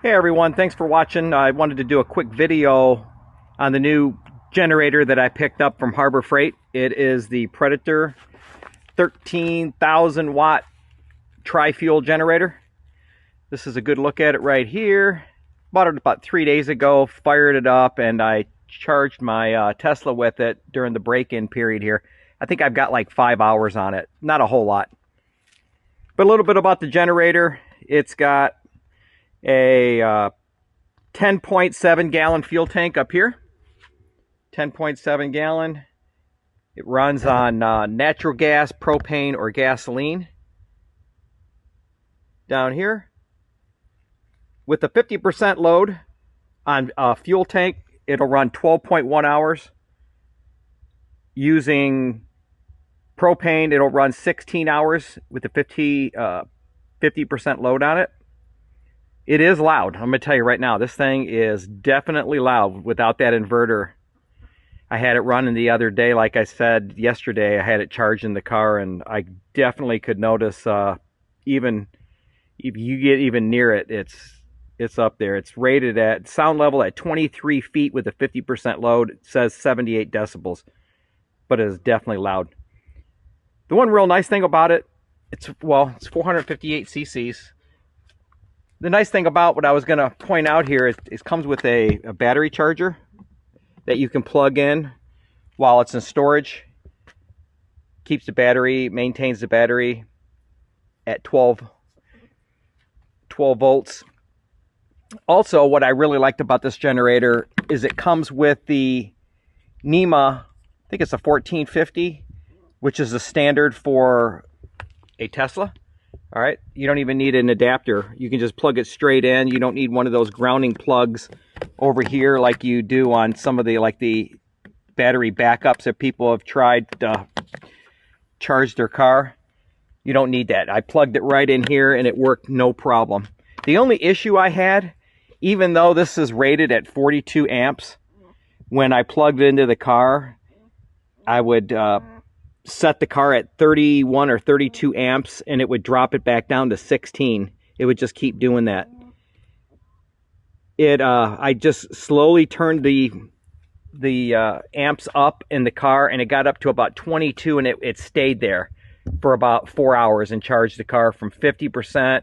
Hey everyone, thanks for watching. I wanted to do a quick video on the new generator that I picked up from Harbor Freight. It is the Predator 13,000 watt tri-fuel generator. This is a good look at it right here. Bought it about 3 days ago, fired it up, and I charged my Tesla with it during the break-in period here. I think I've got like 5 hours on it, not a whole lot. But a little bit about the generator. It's got a 10.7 gallon fuel tank up here. 10.7 gallon. It runs on natural gas, propane, or gasoline. Down here. With a 50% load on a fuel tank, it'll run 12.1 hours. Using propane, it'll run 16 hours with a 50% load on it. It is loud. I'm going to tell you right now, this thing is definitely loud without that inverter. I had it running the other day, like I said yesterday, I had it charged in the car, and I definitely could notice, even if you get even near it, it's up there. It's rated at sound level at 23 feet with a 50% load. It says 78 decibels, but it is definitely loud. The one real nice thing about it, it's 458 cc's. The nice thing about what I was going to point out here is it comes with a battery charger that you can plug in while it's in storage. Keeps the battery, maintains the battery at 12 volts. Also, what I really liked about this generator is it comes with the NEMA, I think it's a 1450, which is the standard for a Tesla. All right, you don't even need an adapter. You can just plug it straight in. You don't need one of those grounding plugs over here like you do on some of the battery backups that people have tried to charge their car. You don't need that. I plugged it right in here and it worked no problem. The only issue I had, even though this is rated at 42 amps, when I plugged it into the car, I would set the car at 31 or 32 amps and it would drop it back down to 16. It would just keep doing that. I just slowly turned the amps up in the car, and it got up to about 22, and it stayed there for about 4 hours and charged the car from 50%,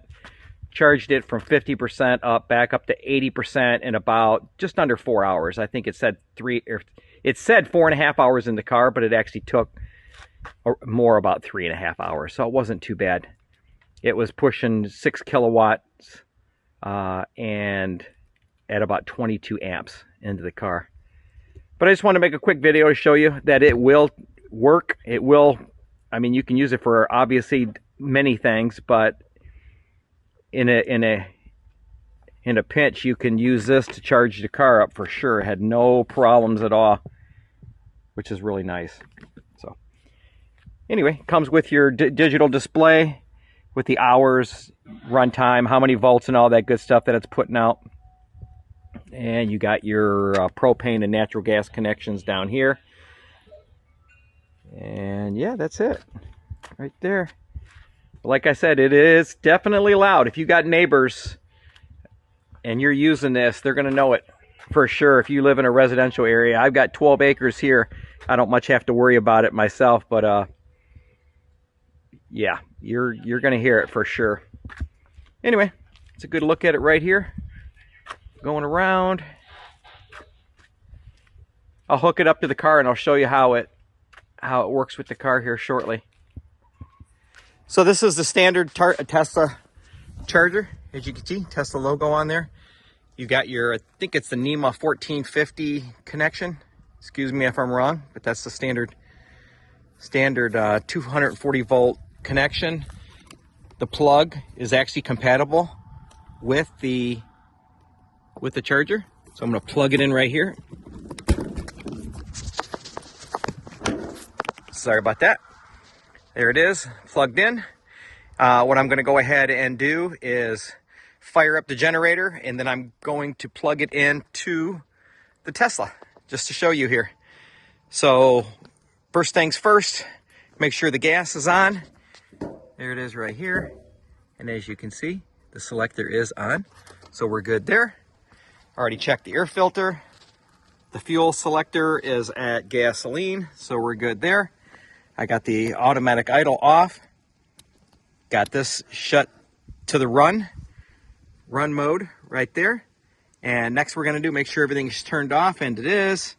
charged it from 50% up back up to 80% in about just under 4 hours. I think it said 4.5 hours in the car, but it actually took more about 3.5 hours, so it wasn't too bad. It was pushing 6 kilowatts and at about 22 amps into the car. But I just want to make a quick video to show you that it will work. It will, I mean, you can use it for obviously many things, but in a pinch, you can use this to charge the car up for sure. It had no problems at all, which is really nice. So anyway, comes with your digital display with the hours, runtime, how many volts and all that good stuff that it's putting out. And you got your propane and natural gas connections down here. And yeah, that's it right there. But like I said, it is definitely loud. If you got neighbors and you're using this, they're going to know it for sure. If you live in a residential area, I've got 12 acres here. I don't much have to worry about it myself, but yeah, you're going to hear it for sure. Anyway, it's a good look at it right here. Going around. I'll hook it up to the car and I'll show you how it works with the car here shortly. So this is the standard Tesla charger. As you can see, Tesla logo on there. You got your, I think it's the NEMA 1450 connection. Excuse me if I'm wrong, but that's the standard 240 volt connection. The plug is actually compatible with the charger. So I'm going to plug it in right here. Sorry about that. There it is, plugged in. What I'm going to go ahead and do is fire up the generator, and then I'm going to plug it into the Tesla, just to show you here. So first things first, make sure the gas is on. There it is right here. And as you can see, the selector is on. So we're good there. Already checked the air filter. The fuel selector is at gasoline, so we're good there. I got the automatic idle off. Got this shut to the run mode right there. And next we're going to make sure everything's turned off, and it is.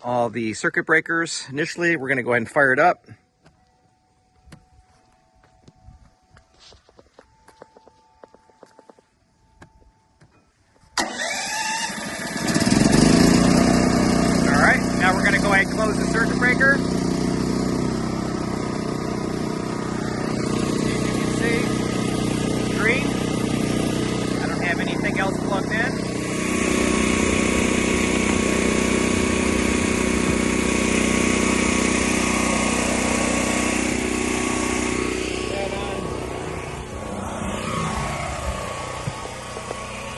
All the circuit breakers initially, we're going to go ahead and fire it up. Alright, now we're going to go ahead and close the circuit breaker. As you can see, green. I don't have anything else plugged in.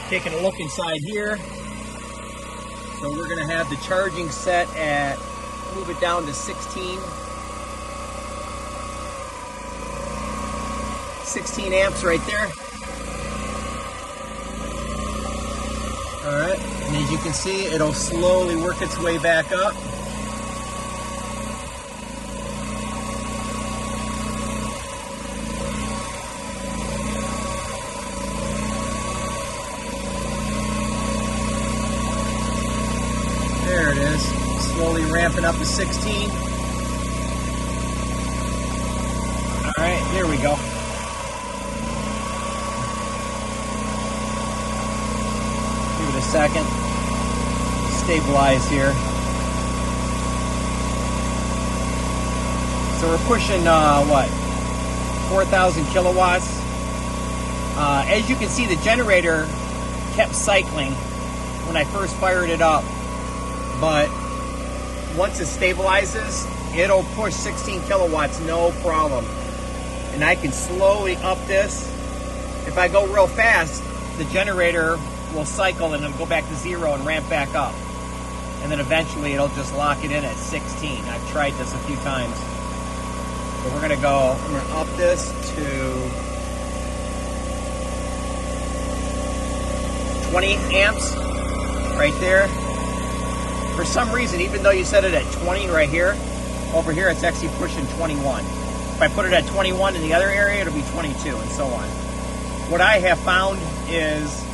Taking a look inside here. So we're gonna have the charging set at, move it down to 16 amps right there. All right, and as you can see, it'll slowly work its way back up. There it is, slowly ramping up to 16. All right, there we go. Give it a second. Stabilize here. So we're pushing, 4,000 kilowatts. As you can see, the generator kept cycling when I first fired it up. But once it stabilizes, it'll push 16 kilowatts, no problem. And I can slowly up this. If I go real fast, the generator will cycle and it'll go back to 0 and ramp back up. And then eventually it'll just lock it in at 16. I've tried this a few times. But I'm gonna up this to 20 amps right there. For some reason, even though you set it at 20 right here, over here it's actually pushing 21. If I put it at 21 in the other area, it'll be 22 and so on. What I have found is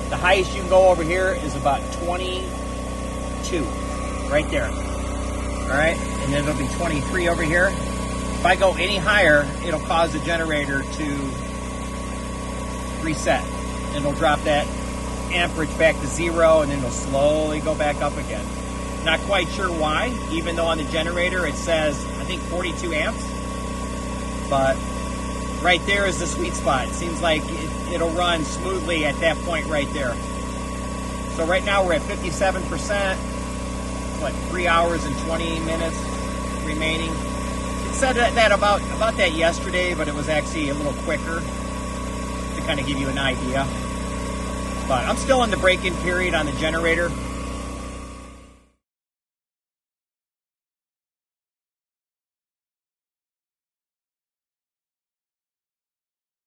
the highest you can go over here is about 22, right there. All right, and then it'll be 23 over here. If I go any higher, it'll cause the generator to reset. And it'll drop that amperage back to 0, and then it'll slowly go back up again. Not quite sure why, even though on the generator it says, I think 42 amps. But right there is the sweet spot. It seems like it'll run smoothly at that point right there. So right now we're at 57%. 3 hours and 20 minutes remaining. It said that about that yesterday, but it was actually a little quicker to kind of give you an idea. But I'm still in the break-in period on the generator.